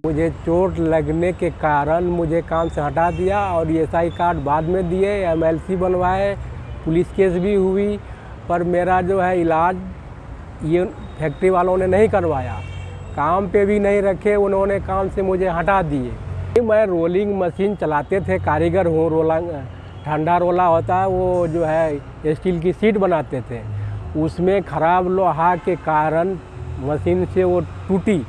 मुझे चोट लगने के कारण मुझे काम से हटा दिया और एसआई कार्ड बाद में दिए, एमएलसी बनवाए, पुलिस केस भी हुई, पर मेरा जो है इलाज ये फैक्ट्री वालों ने नहीं करवाया, काम पे भी नहीं रखे, उन्होंने काम से मुझे हटा दिए। मैं रोलिंग मशीन चलाते थे, कारीगर हूँ, ठंडा रोला होता है वो जो है स्टील की सीट बनाते थे, उसमें ख़राब लोहा के कारण मशीन से वो टूटी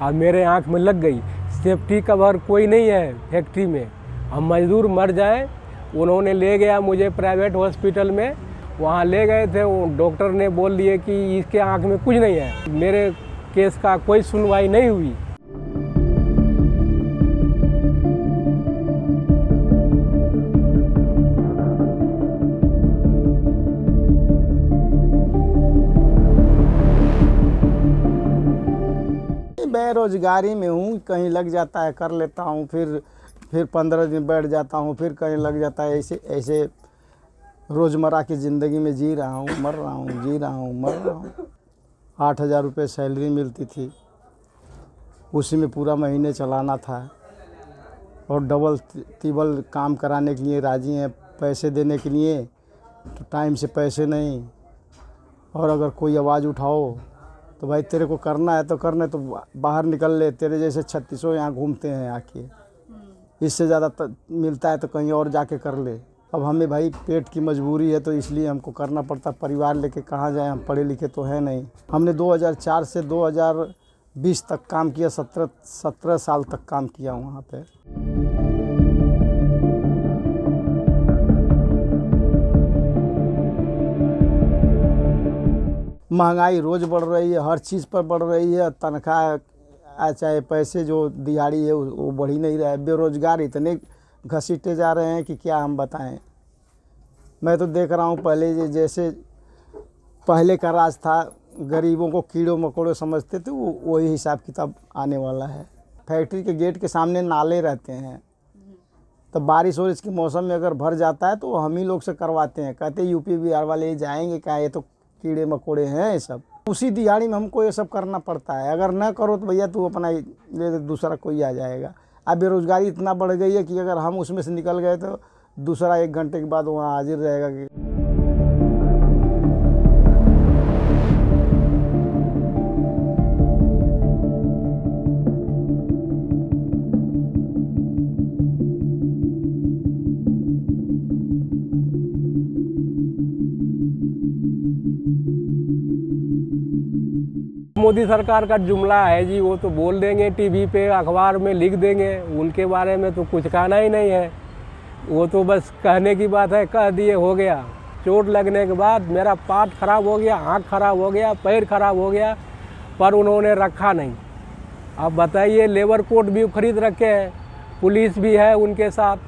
और मेरे आँख में लग गई। सेफ्टी कवर कोई नहीं है फैक्ट्री में, हम मजदूर मर जाएं। उन्होंने ले गया मुझे प्राइवेट हॉस्पिटल में, वहाँ ले गए थे, वो डॉक्टर ने बोल दिए कि इसके आँख में कुछ नहीं है। मेरे केस का कोई सुनवाई नहीं हुई। बेरोजगारी में हूँ, कहीं लग जाता है कर लेता हूँ, फिर 15 दिन बैठ जाता हूँ, फिर कहीं लग जाता है। ऐसे रोज़मर्रा की ज़िंदगी में जी रहा हूँ, मर रहा हूँ, जी रहा हूँ, मर रहा हूँ। 8,000 रुपये सैलरी मिलती थी, उसी में पूरा महीने चलाना था और डबल तिबल काम कराने के लिए राज़ी हैं, पैसे देने के लिए तो टाइम से पैसे नहीं। और अगर कोई आवाज़ उठाओ तो भाई तेरे को करना है तो करना है, तो बाहर निकल ले, तेरे जैसे 3600 यहाँ घूमते हैं आके, इससे ज़्यादा मिलता है तो कहीं और जाके कर ले। अब हमें भाई पेट की मजबूरी है तो इसलिए हमको करना पड़ता, परिवार लेके कहाँ जाए, हम पढ़े लिखे तो है नहीं। हमने 2004 से 2020 तक काम किया, 17 साल तक काम किया वहाँ पे। महंगाई रोज़ बढ़ रही है, हर चीज़ पर बढ़ रही है, तनख्वाह चाहे पैसे जो दिहाड़ी है वो बढ़ ही नहीं रहा है। बेरोज़गार इतने घसीटे जा रहे हैं कि क्या हम बताएं। मैं तो देख रहा हूँ पहले जैसे पहले का राज था, गरीबों को कीड़ों मकोड़ों समझते थे, वो वही हिसाब किताब आने वाला है। फैक्ट्री के गेट के सामने नाले रहते हैं, तो बारिश और इसके मौसम में अगर भर जाता है तो हम ही लोग से करवाते हैं। कहते यूपी बिहार वाले जाएंगे क्या, ये तो कीड़े मकोड़े हैं ये सब। उसी दिहाड़ी में हमको ये सब करना पड़ता है। अगर न करो तो भैया तू अपना ले, दूसरा कोई आ जाएगा। अब बेरोज़गारी इतना बढ़ गई है कि अगर हम उसमें से निकल गए तो दूसरा 1 घंटे के बाद वहाँ हाजिर रहेगा कि मोदी सरकार का जुमला है जी, वो तो बोल देंगे टीवी पे, अखबार में लिख देंगे, उनके बारे में तो कुछ कहना ही नहीं है। वो तो बस कहने की बात है, कह दिए हो गया। चोट लगने के बाद मेरा पार्ट खराब हो गया, आँख खराब हो गया, पैर खराब हो गया, पर उन्होंने रखा नहीं। अब बताइए, लेबर कोर्ट भी खरीद रखे हैं, पुलिस भी है उनके साथ।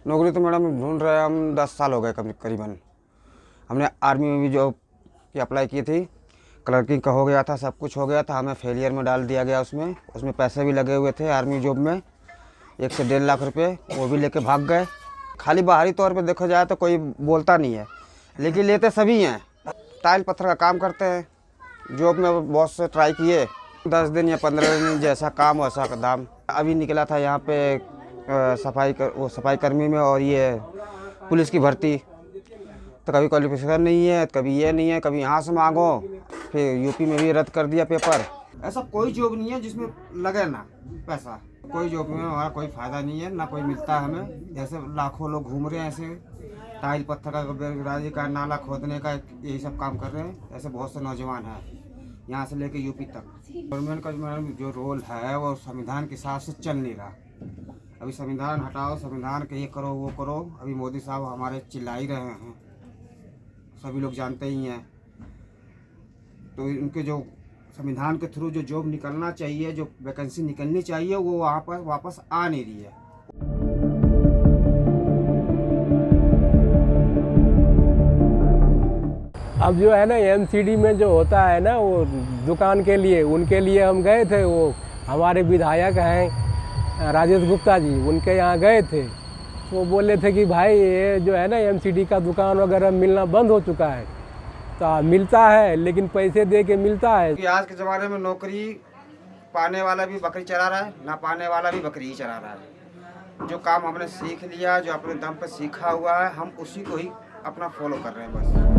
नौकरी तो मैडम ढूंढ रहे हैं हम, 10 साल हो गए करीबन। हमने आर्मी में भी जॉब की अप्लाई की थी, क्लर्किंग का हो गया था, सब कुछ हो गया था, हमें फेलियर में डाल दिया गया। उसमें पैसे भी लगे हुए थे आर्मी जॉब में, 1 से 1.5 लाख रुपए, वो भी लेके भाग गए। खाली बाहरी तौर पे देखा जाए तो कोई बोलता नहीं है, लेकिन लेते सभी हैं। टाइल पत्थर का काम करते हैं। जॉब में बहुत से ट्राई किए, 10 दिन या 15 दिन जैसा काम वैसा दाम। अभी निकला था यहाँ पे सफाई कर्मी में, और ये पुलिस की भर्ती, तो कभी क्वालिफिकेशन नहीं है, कभी ये नहीं है, कभी यहाँ से मांगो, फिर यूपी में भी रद्द कर दिया पेपर। ऐसा कोई जॉब नहीं है जिसमें लगे ना पैसा, कोई जॉब में हमारा कोई फ़ायदा नहीं है, ना कोई मिलता है हमें। जैसे लाखों लोग घूम रहे हैं ऐसे टाइल पत्थर का, बेरोजगारी का, नाला खोदने का, यही सब काम कर रहे हैं। ऐसे बहुत से नौजवान हैं यहाँ से लेके यूपी तक। गवर्नमेंट का जो रोल है वो संविधान के हिसाब से चल नहीं रहा। अभी संविधान हटाओ, संविधान के ये करो वो करो। अभी मोदी साहब हमारे चिल्ला ही रहे हैं, सभी लोग जानते ही हैं। तो उनके जो संविधान के थ्रू जो जॉब निकलना चाहिए, जो वैकेंसी निकलनी चाहिए, वो वहाँ पर वापस आ नहीं रही है। अब जो है ना एमसीडी में जो होता है ना, वो दुकान के लिए, उनके लिए हम गए थे। वो हमारे विधायक हैं राजेश गुप्ता जी, उनके यहाँ गए थे। तो बोले थे कि भाई ये जो है ना एमसीडी का दुकान वगैरह मिलना बंद हो चुका है। तो मिलता है लेकिन पैसे दे के मिलता है। कि आज के ज़माने में नौकरी पाने वाला भी बकरी चरा रहा है, ना पाने वाला भी बकरी ही चरा रहा है। जो काम हमने सीख लिया, जो अपने दम पर सीखा हुआ है, हम उसी को ही अपना फॉलो कर रहे हैं बस।